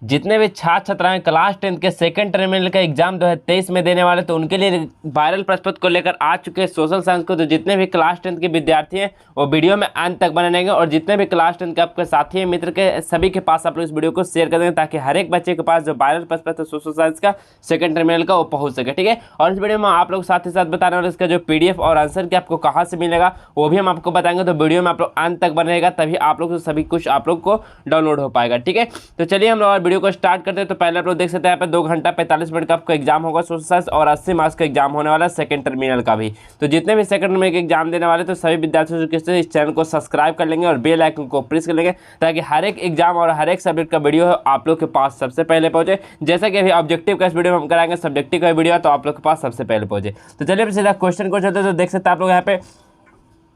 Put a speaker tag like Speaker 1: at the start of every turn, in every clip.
Speaker 1: जितने भी छात्र छात्राएं क्लास 10 के सेकंड टर्मिनल का एग्जाम 2023 में देने वाले तो उनके लिए वायरल प्रश्न पत्र को लेकर आ चुके हैं सोशल साइंस को। तो जितने भी क्लास 10 के विद्यार्थी हैं वो वीडियो में अंत तक बने रहेंगे, और जितने भी क्लास 10 के आपके साथी हैं मित्र के सभी के पास आप लोग इस वीडियो को शेयर कर देंगे, ताकि हर एक बच्चे के पास जो वायरल प्रश्न पत्र सोशल साइंस का सेकंड टर्मिनल का वो पहुंच सके। ठीक है, और इस वीडियो में आप लोग साथ ही साथ बता रहे हैं इसका जो PDF और आंसर की आपको कहाँ से मिलेगा वो भी हम आपको बताएंगे। तो वीडियो में आप लोग अंत तक बने रहेगा, तभी आप लोग सभी कुछ आप लोग को डाउनलोड हो पाएगा। ठीक है, तो चलिए हम लोग वीडियो को स्टार्ट करते हैं। तो पहले आप लोग देख सकते हैं यहाँ पे 2 घंटा 45 मिनट का आपका एग्जाम होगा सोशल साइंस, और 80 मार्क्स का एग्जाम होने वाला है सेकंड टर्मिनल का भी। तो जितने भी सेकंड टर्मिनल के एग्जाम देने वाले तो सभी विद्यार्थियों से इस चैनल को सब्सक्राइब कर लेंगे और बेल आइकन को प्रेस कर लेंगे, ताकि हर एक एग्जाम और हर एक सब्जेक्ट का वीडियो आप लोग के पास सबसे पहले पहुंचे। जैसा कि अभी ऑब्जेक्टिव का इस वीडियो में हम कराएंगे सब्जेक्टिव का वीडियो, तो आप लोग के पास सबसे पहले पहुंचे। तो चलिए सीधा क्वेश्चन को चलते। तो देख सकते हैं आप लोग यहाँ पे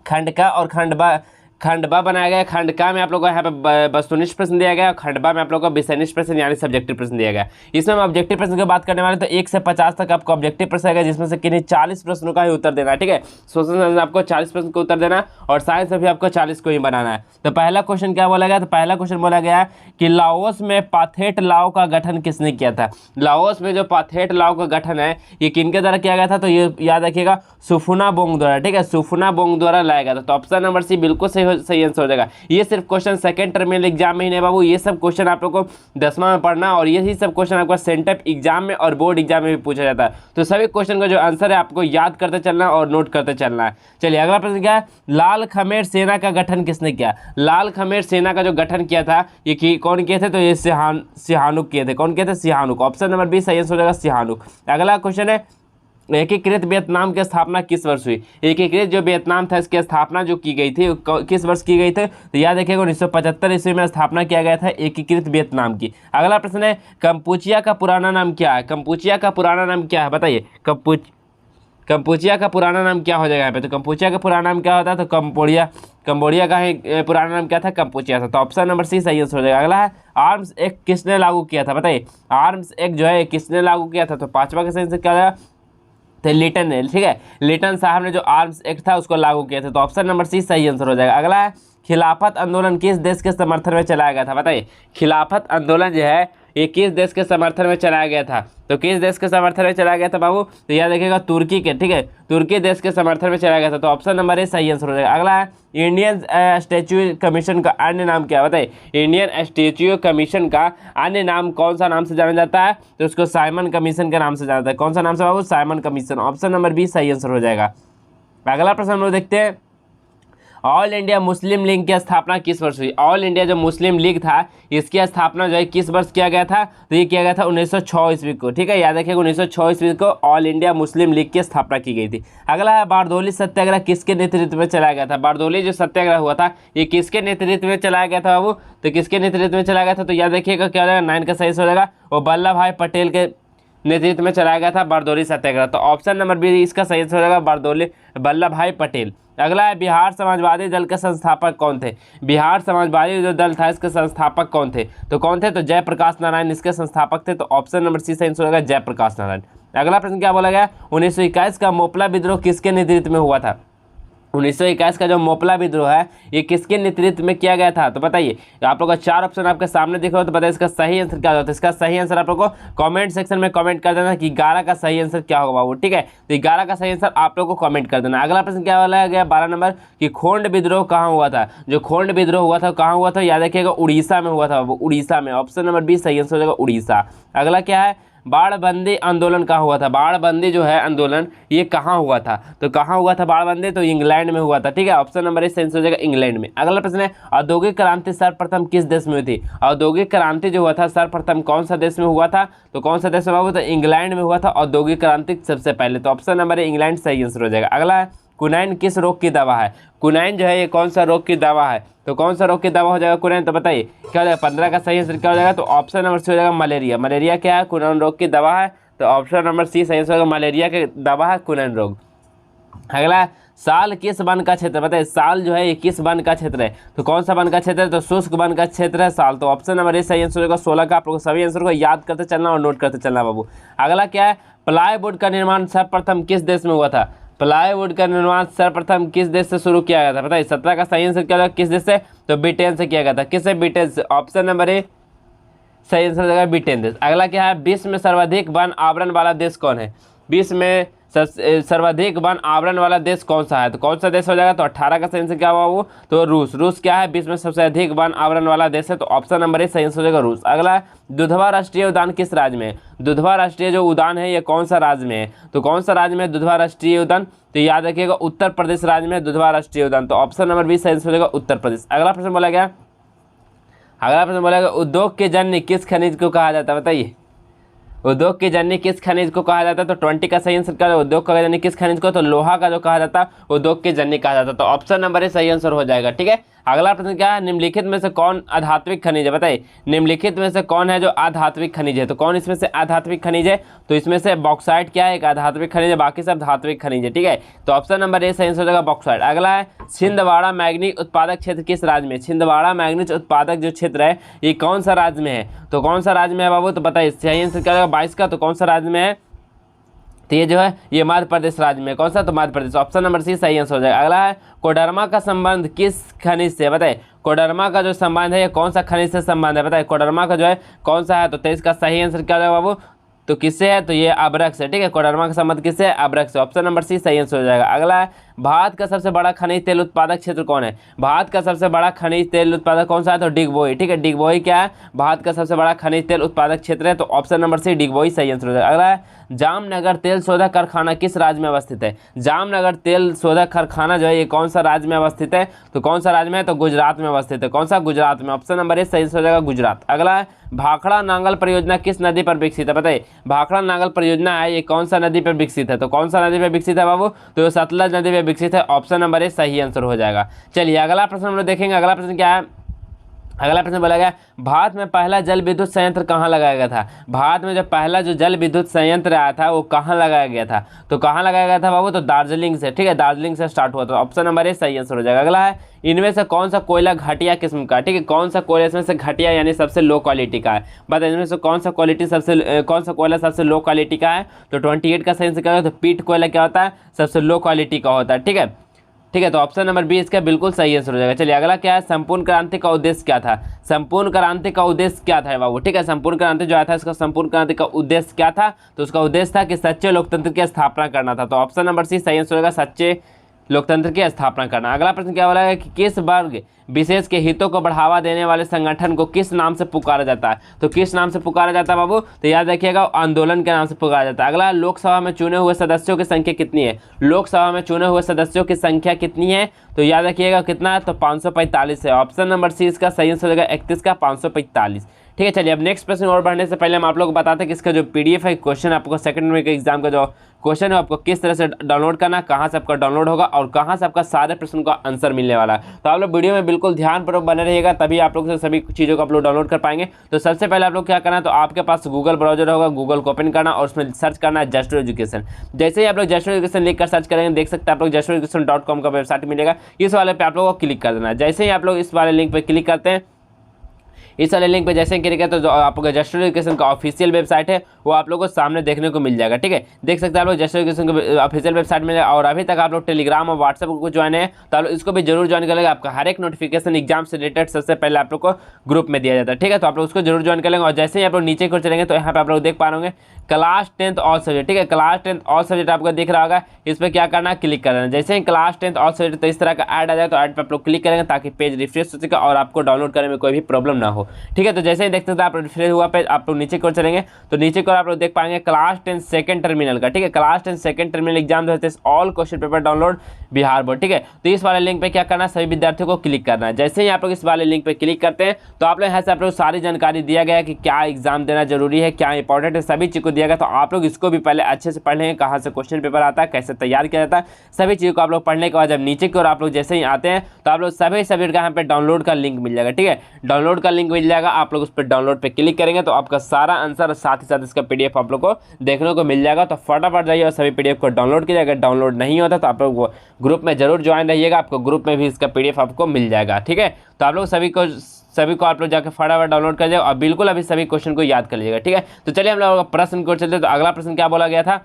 Speaker 1: खंडका और खंडवा बनाया गया। खंडका में आप लोगों को यहाँ पे वस्तुनिष्ठ प्रश्न दिया गया, और खंडवा में आप लोगों को विषयनिष्ठ प्रश्न यानी सब्जेक्टिव प्रश्न दिया गया। इसमें हम ऑब्जेक्टिव प्रश्न की बात करने वाले तो 1 से 50 तक आपको ऑब्जेक्टिव प्रश्न आएगा, जिसमें से किन्हीं 40 प्रश्नों का ही उत्तर देना है। ठीक है, सोशल साइंस में आपको 40 प्रश्न का उत्तर देना है, और साइंस में भी आपको 40 को ही बनाना है। तो पहला क्वेश्चन क्या बोला गया? तो पहला क्वेश्चन बोला गया है कि लाओस में पाथेट लाओ का गठन किसने किया था? लाओस में जो पाथेट लाओ का गठन है ये किनके द्वारा किया गया था? तो ये याद रखिएगा सुफुनाबोंग द्वारा। ठीक है, सुफुनाबोंग द्वारा लाया गया था। तो ऑप्शन नंबर सी बिल्कुल सही आंसर हो जाएगा। ये सिर्फ क्वेश्चन सेकंड टर्मिनल एग्जाम में ही नहीं बाबू, ये सब क्वेश्चन आप लोग को 10वां में पढ़ना, और यही सब क्वेश्चन आपका सेंटअप एग्जाम में और बोर्ड एग्जाम में भी पूछा जाता है। तो सभी क्वेश्चन का जो आंसर है आपको याद करते चलना और नोट करते चलना है। चलिए अगला प्रश्न क्या है? लाल खमेर सेना का गठन किसने किया? लाल खमेर सेना का जो गठन किया था ये कौन किए थे? तो ये सिहानुक किए थे। कौन किए थे? सिहानुक। ऑप्शन नंबर बी सही आंसर हो जाएगा, सिहानुक। अगला क्वेश्चन है एकीकृत वियतनाम की स्थापना किस वर्ष हुई? एकीकृत जो वियतनाम था इसकी स्थापना जो की गई थी किस वर्ष की गई थी? तो याद रखिएगा 1975 ईस्वी में स्थापना किया गया था एकीकृत वियतनाम की। अगला प्रश्न है कंपुचिया का पुराना नाम क्या है? कंपुचिया का पुराना नाम क्या है बताइए? कंपुचिया का पुराना नाम क्या हो जाएगा यहाँ पे? तो कंपुचिया का पुराना नाम क्या होता है? तो कंबोडिया का ही पुराना नाम क्या था? कंपुचिया था। तो ऑप्शन नंबर सी सही आंसर हो जाएगा। अगला है आर्म्स एक्ट किसने लागू किया था? बताइए आर्म्स एक्ट जो है किसने लागू किया था? तो 5वां का सही आंसर क्या हो जाएगा? तो लिटन ने। ठीक है, लिटन साहब ने जो आर्म्स एक्ट था उसको लागू किया था। तो ऑप्शन नंबर सी सही आंसर हो जाएगा। अगला है खिलाफत आंदोलन किस देश के समर्थन में चलाया गया था? बताइए खिलाफत आंदोलन जो है ये किस देश के समर्थन में चलाया गया था? तो किस देश के समर्थन में चलाया गया था बाबू? तो याद रखिएगा तुर्की के। ठीक है, तुर्की देश के समर्थन में चलाया गया था। तो ऑप्शन नंबर ए सही आंसर हो जाएगा। अगला है इंडियन स्टैच्यू कमीशन का अन्य नाम क्या है? बताइए इंडियन स्टैच्यू कमीशन का अन्य नाम कौन सा नाम से जाना जाता है? तो उसको साइमन कमीशन के नाम से जाना जाता है। कौन सा नाम से बाबू? Simon commission. Option number B सही आंसर हो जाएगा। अगला प्रश्न हम लोग देखते हैं ऑल इंडिया मुस्लिम लीग की स्थापना किस वर्ष हुई? ऑल इंडिया जो मुस्लिम लीग था इसकी स्थापना जो है किस वर्ष किया गया था? तो ये किया गया था 1906 ईस्वी को। ठीक है, याद रखिएगा 1906 ईस्वी को ऑल इंडिया मुस्लिम लीग की स्थापना की गई थी। अगला है बारदौली सत्याग्रह किसके नेतृत्व में चलाया गया था? बारदौली जो सत्याग्रह हुआ था ये किसके नेतृत्व में चलाया गया था बाबू? तो किसके नेतृत्व में चलाया गया था? तो याद रखिएगा क्या हो जाएगा? 9 का सही हो जाएगा, वो वल्लभ भाई पटेल के नेतृत्व में चलाया गया था बारदौली सत्याग्रह। तो ऑप्शन नंबर बी इसका सही हो जाएगा, बारदौली वल्लभ भाई पटेल। अगला है बिहार समाजवादी दल के संस्थापक कौन थे? बिहार समाजवादी जो दल था इसके संस्थापक कौन थे? तो कौन थे? तो जयप्रकाश नारायण इसके संस्थापक थे। तो ऑप्शन नंबर सी सही हो जाएगा, जयप्रकाश नारायण। अगला प्रश्न क्या बोला गया? 1921 का मोपला विद्रोह किसके नेतृत्व में हुआ था? 1921 का जो मोपला विद्रोह है ये किसके नेतृत्व में किया गया था? तो बताइए आप लोग का 4 ऑप्शन आपके सामने दिख रहा हो, तो बताइए इसका सही आंसर क्या होता है? इसका सही आंसर आप लोग को कमेंट सेक्शन में कमेंट कर देना कि 11 का सही आंसर क्या होगा बाबू। ठीक है, तो 11 का सही आंसर आप लोग को कमेंट कर देना। अगला प्रश्न क्या वाला गया 12 नंबर कि खोंड विद्रोह कहाँ हुआ था? जो खोंड विद्रोह हुआ था कहाँ हुआ था? याद रखिएगा उड़ीसा में हुआ था बाबू, उड़ीसा में। ऑप्शन नंबर बी सही आंसर हो जाएगा, उड़ीसा। अगला क्या है बाड़बंदी आंदोलन कहाँ हुआ था? बाड़बंदी जो है आंदोलन ये कहाँ हुआ था? तो कहाँ हुआ था बाड़बंदी? तो इंग्लैंड में हुआ था। ठीक है, ऑप्शन नंबर ए सही हो जाएगा, इंग्लैंड में। अगला प्रश्न है औद्योगिक क्रांति सर्वप्रथम किस देश में हुई थी? औद्योगिक क्रांति जो हुआ था सर्वप्रथम कौन सा देश में हुआ था? तो कौन सा देश में हुआ? तो इंग्लैंड में हुआ था औद्योगिक क्रांति सबसे पहले। तो ऑप्शन नंबर ए इंग्लैंड सही आंसर हो जाएगा। अगला है कुनैन किस रोग की दवा है? कुनैन जो है ये कौन सा रोग की दवा है? तो कौन सा रोग की दवा हो जाएगा कुनैन? तो बताइए क्या हो जाएगा? 15 का सही आंसर क्या हो जाएगा? तो ऑप्शन नंबर सी हो जाएगा, मलेरिया। मलेरिया क्या है? कुनैन रोग की दवा है। तो ऑप्शन नंबर सी सही आंसर होगा, मलेरिया की दवा है कुनैन रोग। अगला साल किस वन का क्षेत्र? बताइए साल जो है ये किस वन का क्षेत्र है? तो कौन सा वन का क्षेत्र है? तो शुष्क वन का क्षेत्र है साल। तो ऑप्शन नंबर ए सही आंसर होगा 16 का। आप लोग सभी आंसर को याद करते चलना और नोट करते चलना बाबू। अगला क्या है प्लाईवुड का निर्माण सर्वप्रथम किस देश में हुआ था? प्लाईवुड का निर्माण सर्वप्रथम किस देश से शुरू किया गया था? बताइए 17 का सही आंसर क्या होगा? किस देश से? तो ब्रिटेन से किया गया था। किससे? ब्रिटेन से। ऑप्शन नंबर ए सही आंसर हो जाएगा ब्रिटेन देश। अगला क्या है, विश्व में सर्वाधिक वन आवरण वाला देश कौन है? विश्व में सर्वाधिक वन आवरण वाला देश कौन सा है? तो कौन सा देश हो जाएगा? तो 18 का सही आंसर क्या हुआ वो? तो रूस। रूस क्या है, विश्व में सबसे अधिक वन आवरण वाला देश है, तो ऑप्शन नंबर ए सही आंसर हो जाएगा रूस। अगला, दुधवा राष्ट्रीय उद्यान किस राज्य में है? दुधवा राष्ट्रीय जो उद्यान है ये कौन सा राज्य में है? तो कौन सा राज्य में दुधवा राष्ट्रीय उद्यान? तो याद रखिएगा उत्तर प्रदेश राज्य में दुधवा राष्ट्रीय उद्यान, तो ऑप्शन नंबर बी सही आंसर हो जाएगा उत्तर प्रदेश। अगला प्रश्न बोला गया, अगला प्रश्न बोला गया, उद्योग के जननी किस खनिज को कहा जाता है? बताइए, उद्योग की जननी किस खनिज को कहा जाता है? तो 20 का सही आंसर क्या है, उद्योग का जननी किस खनिज को? तो लोहा का जो कहा जाता है उद्योग की जननी कहा जाता है, तो ऑप्शन नंबर ए सही आंसर हो जाएगा। ठीक है, अगला प्रश्न क्या है, निम्नलिखित में से कौन आध्यात्मिक खनिज है? बताइए, निम्नलिखित में से कौन है जो आध्यात्मिक खनिज है? तो कौन इसमें से आध्यात्मिक खनिज है? तो इसमें से बॉक्साइट क्या है, एक आध्यात्मिक खनिज है, बाकी सब धात्विक खनिज है। ठीक है, तो ऑप्शन नंबर ए सही आंसर हो जाएगा बॉक्साइट। अगला है, छिंदवाड़ा मैग्नीज उत्पादक क्षेत्र किस राज्य में? छिंदवाड़ा मैग्नीज उत्पादक जो क्षेत्र है ये कौन सा राज्य में है? तो कौन सा राज्य में है बाबू? तो बताइए, सही आंसर क्या होगा 22 का, तो कौन सा राज्य में है? तो ये जो है ये मध्य प्रदेश राज्य में, कौन सा? तो Madhya Pradesh, option number C सही आंसर हो जाएगा। अगला है, कोडरमा का संबंध किस खनिज से? बताइए, कोडरमा का जो संबंध है ये कौन सा खनिज से संबंध है? बताइए, कोडरमा का जो है कौन सा है? तो 23 का सही आंसर क्या हो जाएगा बाबू? तो किससे है? तो ये अब्रक से। ठीक है, कोडरमा का संबंध किससे है? अब्रक से, ऑप्शन नंबर सी सही आंसर हो जाएगा। अगला है, भारत का सबसे बड़ा खनिज तेल उत्पादक क्षेत्र कौन है? भारत का सबसे बड़ा खनिज तेल उत्पादक कौन सा है? तो डिगबोई। ठीक है, डिगबोई क्या है? भारत का सबसे बड़ा खनिज तेल उत्पादक क्षेत्र है, तो ऑप्शन नंबर सी डिगबोई सही आंसर हो जाएगा। अगला है, जामनगर तेल शोधक कारखाना किस राज्य में अवस्थित है? जामनगर तेल शोधक कारखाना जो है ये कौन सा राज्य में अवस्थित है? तो कौन सा राज्य में है? तो गुजरात में अवस्थित है। कौन सा? गुजरात में, ऑप्शन नंबर ए सही आंसर हो जाएगा गुजरात। अगला है, भाखड़ा नांगल परियोजना किस नदी पर विकसित है? बताइए, भाखड़ा नांगल परियोजना है ये कौन सा नदी पर विकसित है? तो कौन सा नदी पर विकसित है बाबू? तो सतलज नदी पर विकसित है, ऑप्शन नंबर ए सही आंसर हो जाएगा। चलिए अगला प्रश्न हम लोग देखेंगे। अगला प्रश्न क्या है, अगला प्रश्न बोला गया, भारत में पहला जल विद्युत संयंत्र कहाँ लगाया गया था? भारत में जो पहला जो जल विद्युत संयंत्र आया था वो कहाँ लगाया गया था? तो कहाँ लगाया गया था बाबू? तो दार्जिलिंग से। ठीक है, दार्जिलिंग से स्टार्ट हुआ, तो ऑप्शन नंबर ए सही आंसर हो जाएगा। अगला है, इनमें से कौन सा कोयला घटिया किस्म का? ठीक है, कौन सा कोयला इसमें से घटिया यानी सबसे लो क्वालिटी का है? बताइए, इनमें से कौन सा कौन सा कोयला सबसे लो क्वालिटी का है? तो 28 का सही आंसर क्या होगा? तो पीट कोयला क्या होता है? सबसे लो क्वालिटी का होता है। ठीक है, ठीक है, तो ऑप्शन नंबर बी इसका बिल्कुल सही आंसर हो जाएगा। चलिए अगला क्या है, संपूर्ण क्रांति का उद्देश्य क्या था? संपूर्ण क्रांति का उद्देश्य क्या था बाबू? ठीक है, संपूर्ण क्रांति जो आया था इसका संपूर्ण क्रांति का उद्देश्य क्या था? तो उसका उद्देश्य था कि सच्चे लोकतंत्र की स्थापना करना था, तो ऑप्शन नंबर सी सही आंसर होगा सच्चे लोकतंत्र की स्थापना करना। अगला प्रश्न क्या बोला है कि किस वर्ग विशेष के हितों को बढ़ावा देने वाले संगठन को किस नाम से पुकारा जाता है? तो किस नाम से पुकारा जाता है बाबू? तो याद रखिएगा आंदोलन के नाम से पुकारा जाता है। अगला, लोकसभा में चुने हुए सदस्यों की संख्या कितनी है? लोकसभा में चुने हुए सदस्यों की संख्या कितनी है? तो याद रखिएगा कितना है? तो 545 है, ऑप्शन नंबर सी इसका सही आंसर हो जाएगा 31 का 545। ठीक है, चलिए अब नेक्स्ट प्रश्न और बढ़ने से पहले हम आप लोग को बताते हैं कि इसका जो पीडीएफ है क्वेश्चन आपको सेकंड में के एग्जाम का जो क्वेश्चन है आपको किस तरह से डाउनलोड करना, कहाँ से आपका डाउनलोड होगा और कहाँ से आपका सारे प्रश्न का आंसर मिलने वाला है। तो आप लोग वीडियो में बिल्कुल ध्यानपूर्वक बने रहिएगा, तभी आप लोग से सभी चीज़ों को आप लोग डाउनलोड कर पाएंगे। तो सबसे पहले आप लोग क्या करना है, तो आपके पास गूगल ब्राउजर होगा, गूगल को ओपन करना और उसमें सर्च करना है जस्ट एजुकेशन। जैसे ही आप लोग जस्ट एजुकेशन लिख कर सर्च करेंगे देख सकते हैं आप लोग justeducation.com का वेबसाइट मिलेगा, इस वाले पे आप लोगों को क्लिक कर देना है। जैसे ही आप लोग इस वाले लिंक पर क्लिक करते हैं, इस वाले लिंक पे जैसे क्लिक किया तो जो आपका जस्ट एजुकेशन का ऑफिशियल वेबसाइट है वो आप लोगों को सामने देखने को मिल जाएगा। ठीक है, देख सकते हैं आप लोग जस्ट एजुकेशन के ऑफिशियल वेबसाइट में। और अभी तक आप लोग टेलीग्राम और व्हाट्सएप को ज्वाइन है तो आप लोग इसको भी जरूर ज्वाइन कर लेंगे। आपका हर एक नोटिफिकेशन एग्जाम से रिलेटेड सबसे पहले आप लोग को ग्रुप में दिया जाता है। ठीक है, तो आप लोग उसको जरूर ज्वाइन कर लेंगे। और जैसे ही आप लोग नीचे को चलेंगे तो यहाँ पे आप लोग देख पा रहे होंगे क्लास 10th ऑल सब्जेक्ट। ठीक है, क्लास 10th ऑल सब्जेक्ट आपको दिख रहा होगा, इस पर क्या करना है, क्लिक कर देना। जैसे ही क्लास 10th ऑल सब्जेक्ट तो इस तरह का ऐड आ जाए तो ऐड पर आप लोग क्लिक करेंगे ताकि पेज रिफ्रेश हो सके और आपको डाउनलोड करने में कोई भी प्रॉब्लम ना हो। ठीक है, तो जैसे ही देखते हैं आप रिफ्रेश हुआ पेज, आप लोग नीचे की ओर चलेंगे तो नीचे की ओर आप लोग देख पाएंगे क्लास 10 सेकंड टर्मिनल का। ठीक है, class 10 second terminal exam 2023 all question paper download Bihar board. ठीक है, तो इस वाले लिंक पे क्या करना है, सभी विद्यार्थियों को क्लिक करना है। जैसे ही आप लोग इस वाले लिंक पे क्लिक करते हैं तो आप लोग यहाँ से आप लोग सारी जानकारी दिया गया है कि क्या एग्जाम देना जरूरी है, क्या इंपॉर्टेंट है, सभी चीज़ को दिया गया। तो आप लोग इसको भी पहले अच्छे से पढ़ लेंगे, कहाँ से क्वेश्चन पेपर आता है, कैसे तैयार किया जाता है, सभी चीज़ों को आप लोग पढ़ने के बाद जब नीचे की ओर आप लोग जैसे ही आते हैं तो आप लोग सभी सब्जेक्ट का यहाँ पे डाउनलोड का लिंक मिल जाएगा। ठीक है, डाउनलोड का लिंक मिल जाएगा, आप लोग उस पर डाउनलोड पे क्लिक करेंगे तो आपका सारा आंसर और साथ ही साथ इसका पीडीएफ आप लोग को देखने को मिल जाएगा। तो फटाफट जाइए और सभी पीडीएफ को डाउनलोड कीजिए। अगर डाउनलोड नहीं होता तो आप लोग ग्रुप में जरूर ज्वाइन रहिएगा, आपको ग्रुप में भी इसका पीडीएफ आपको मिल जाएगा। ठीक है, तो आप लोग सभी को आप लोग जाकर फटाफट डाउनलोड कर लीजिएगा और बिल्कुल अभी सभी क्वेश्चन को याद कर लीजिएगा। ठीक है, तो चलिए हम लोग प्रश्न को चलते। तो अगला प्रश्न क्या बोला गया था,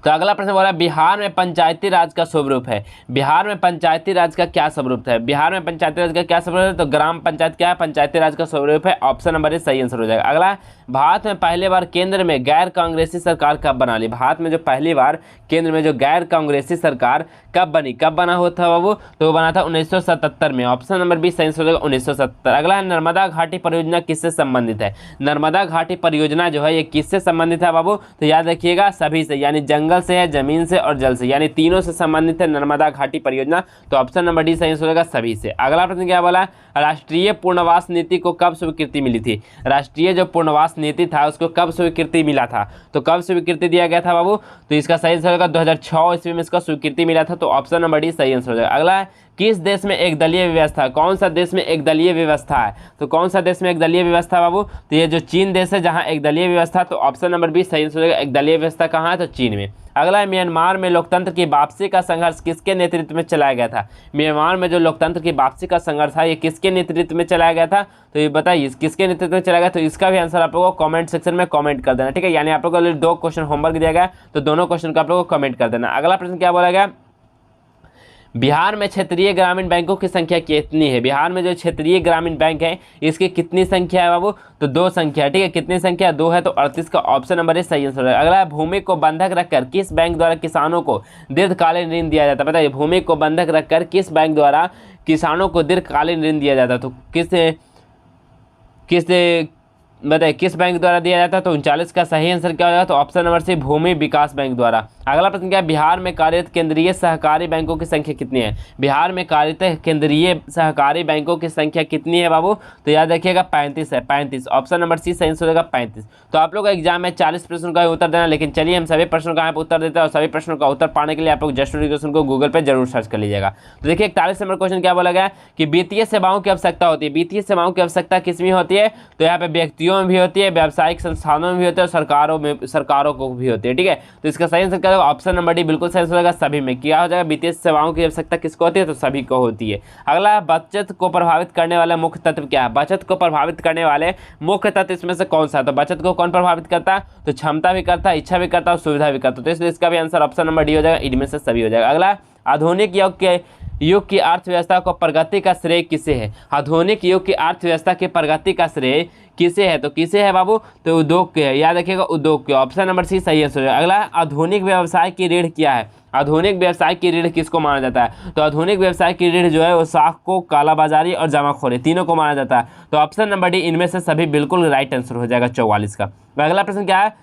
Speaker 1: तो अगला प्रश्न बोला बिहार में पंचायती राज का स्वरूप है। बिहार में पंचायती राज का क्या स्वरूप है? बिहार में पंचायती राज का क्या स्वरूप है? तो ग्राम पंचायत क्या है? पंचायती राज का स्वरूप है। ऑप्शन नंबर ए सही आंसर हो जाएगा। अगला, भारत में पहली बार केंद्र में गैर कांग्रेसी सरकार कब बना ली? भारत में जो पहली बार केंद्र में जो गैर कांग्रेसी सरकार कब बनी, कब बना हुआ था बाबू? तो वो बना था 1977 में। ऑप्शन नंबर बी सही आंसर हो जाएगा 1970। अगला, नर्मदा घाटी परियोजना किससे संबंधित है? नर्मदा घाटी परियोजना जो है ये किससे संबंधित है बाबू? तो याद रखिएगा सभी से, यानी जंगल से है, जमीन से और जल से, यानी तीनों से संबंधित है नर्मदा घाटी परियोजना। तो ऑप्शन नंबर डी सही हो जाएगा सभी से। अगला प्रश्न क्या बोला? राष्ट्रीय पूर्णवास नीति को कब स्वीकृति मिली थी? राष्ट्रीय जो पूर्णवास नीति था उसको कब स्वीकृति मिला था? तो कब स्वीकृति दिया गया था बाबू? तो इसका सही आंसर होगा 2006 ईस्वी में इसका स्वीकृति मिला था। तो ऑप्शन नंबर डी सही आंसर हो जाएगा। अगला, किस देश में एक दलीय व्यवस्था? कौन सा देश में एक दलीय व्यवस्था है? तो कौन सा देश में एक दलीय व्यवस्था बाबू? तो ये जो चीन देश है जहां एक दलीय व्यवस्था। तो ऑप्शन नंबर बी सही आंसर हो जाएगा। एक दलीय व्यवस्था कहाँ है? तो चीन में। अगला, म्यांमार में लोकतंत्र की वापसी का संघर्ष किसके नेतृत्व में चलाया गया था? म्यांमार में जो लोकतंत्र की वापसी का संघर्ष है ये किसके नेतृत्व में चलाया गया था? तो ये बताइए किसके नेतृत्व में चलाया गया? तो इसका भी आंसर आप लोगों को कमेंट सेक्शन में कमेंट कर देना, ठीक है। यानी आप लोगों को 2 क्वेश्चन होमवर्क दिया गया, तो दोनों क्वेश्चन का आप लोगों को कमेंट कर देना। अगला प्रश्न क्या बोला गया? बिहार में क्षेत्रीय ग्रामीण बैंकों की संख्या कितनी है? बिहार में जो क्षेत्रीय ग्रामीण बैंक है इसकी कितनी संख्या है बाबू? तो 2 संख्या है, ठीक है। कितनी संख्या? 2 है। तो 38 का ऑप्शन नंबर है सही आंसर है। अगला, भूमि को बंधक रखकर किस बैंक द्वारा किसानों को दीर्घकालीन ऋण दिया जाता है? बताइए, भूमि को बंधक रखकर किस बैंक द्वारा किसानों को दीर्घकालीन ऋण दिया जाता है? तो किस बताइए किस बैंक द्वारा दिया जाता है? तो 39 का सही आंसर क्या हो जाएगा? तो ऑप्शन नंबर सी भूमि विकास बैंक द्वारा। अगला प्रश्न क्या है? बिहार में कार्यरत केंद्रीय सहकारी बैंकों की संख्या कितनी है? बिहार में कार्यरत केंद्रीय सहकारी बैंकों की संख्या कितनी है बाबू? तो याद रखिएगा 35 है। 35 ऑप्शन नंबर सी सही आंसर होगा 35। तो आप लोग का एग्जाम में 40 प्रश्नों का उत्तर देना, लेकिन चलिए हम सभी प्रश्नों का यहाँ पर उत्तर देते हैं और सभी प्रश्नों का उत्तर पाने के लिए आप लोग जस्ट एजुकेशन को गूगल पर जरूर सर्च कर लीजिएगा। तो देखिए 41 नंबर क्वेश्चन क्या बोला गया कि वित्तीय सेवाओं की आवश्यकता होती है। वित्तीय सेवाओं की आवश्यकता किसमें होती है? तो यहाँ पे व्यक्तियों में भी होती है, व्यावसायिक संस्थानों में भी होती है और सरकारों को भी होती है, ठीक है। तो इसका सही आंसर क्या होगा? ऑप्शन नंबर डी बिल्कुल सही होगा सभी में। क्या हो जाएगा? वित्तीय सेवाओं की आवश्यकता किसको होती है? तो सभी को होती है। अगला, बचत को प्रभावित करने वाला मुख्य तत्व क्या है? बचत को प्रभावित करने वाले मुख्य तत्व इसमें से कौन सा है? तो बचत को कौन प्रभावित करता है? तो क्षमता भी करता है, इच्छा भी करता है और सुविधा भी करता है। तो इसलिए इसका भी आंसर ऑप्शन नंबर डी हो जाएगा। इनमें से सभी हो जाएगा। अगला, आधुनिक युग की अर्थव्यवस्था को प्रगति का श्रेय किसे है? आधुनिक युग की अर्थव्यवस्था की प्रगति का श्रेय किसे है? तो किसे है बाबू? तो उद्योग के है। याद रखिएगा उद्योग के। ऑप्शन नंबर सी सही है। अगला, आधुनिक व्यवसाय की ऋण क्या है? आधुनिक व्यवसाय की ऋण किसको माना जाता है? तो आधुनिक व्यवसाय की ऋण जो है वो साख को, कालाबाजारी और जमाखोरी तीनों को माना जाता है। तो ऑप्शन नंबर डी इनमें से सभी बिल्कुल राइट आंसर हो जाएगा 44 का। अगला प्रश्न क्या है?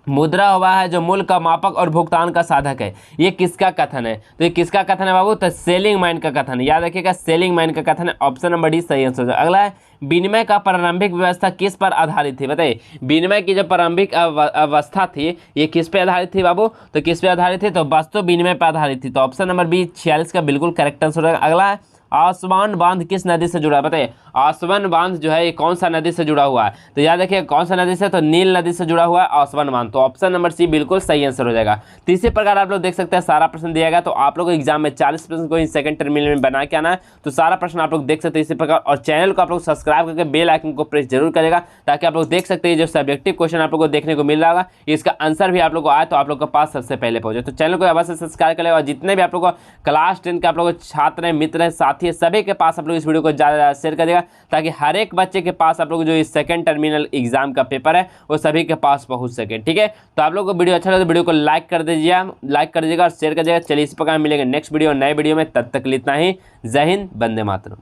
Speaker 1: मुद्रा हुआ है जो मूल्य का मापक और भुगतान का साधक है, ये किसका कथन है? तो ये किसका कथन है बाबू? तो सेलिंग मैन का कथन है। याद रखिएगा सेलिंग मैन का कथन है। ऑप्शन नंबर डी सही आंसर। अगला है, विनिमय का प्रारंभिक व्यवस्था किस पर आधारित थी? बताइए, विनिमय की जो प्रारंभिक अवस्था थी ये किस पे आधारित थी बाबू? तो किस पे आधारित थी? तो वस्तु विनिमय पर आधारित थी। तो ऑप्शन नंबर बी 46 का बिल्कुल करेक्ट आंसर होगा। अगला है, आसवान बांध किस नदी से जुड़ा है? बताइए, आसवान बांध जो है ये कौन सा नदी से जुड़ा हुआ है? तो याद रखिए कौन सा नदी से? तो नील नदी से जुड़ा हुआ है आसवान बांध। तो ऑप्शन नंबर सी बिल्कुल सही आंसर हो जाएगा। तो इसी प्रकार आप लोग देख सकते हैं सारा प्रश्न दिया गया। तो आप लोग एग्जाम में 40 प्रश्न को सेकंड टर्मिनल में बना के आना है। तो सारा प्रश्न आप लोग देख सकते हैं इसी प्रकार। और चैनल को आप लोग सब्सक्राइब करके बेल आइकन को प्रेस जरूर करेगा, ताकि आप लोग देख सकते हैं जो सब्जेक्टिव क्वेश्चन आप लोग को देखने को मिल रहा होगा इसका आंसर भी आप लोग को आए तो आप लोग के पास सबसे पहले पहुंचे। तो चैनल को अवश्य सब्सक्राइब करेगा। और जितने भी आप लोग को क्लास 10 के आप लोग छात्र हैं, मित्र हैं, साथी हैं, सभी के पास आप लोग इस वीडियो को ज़्यादा शेयर करिएगा, ताकि हर एक बच्चे के पास आप लोग जो इस सेकंड टर्मिनल एग्जाम का पेपर है वो सभी के पास पहुंच सके, ठीक है। तो आप लोग को वीडियो अच्छा लगे तो वीडियो को लाइक कर दीजिएगा और शेयर कर दीजिएगा। चलिए इस प्रकार मिलेंगे नेक्स्ट वीडियो नए वीडियो में, तब तक इतना ही। जय हिंद, वंदे मातरम।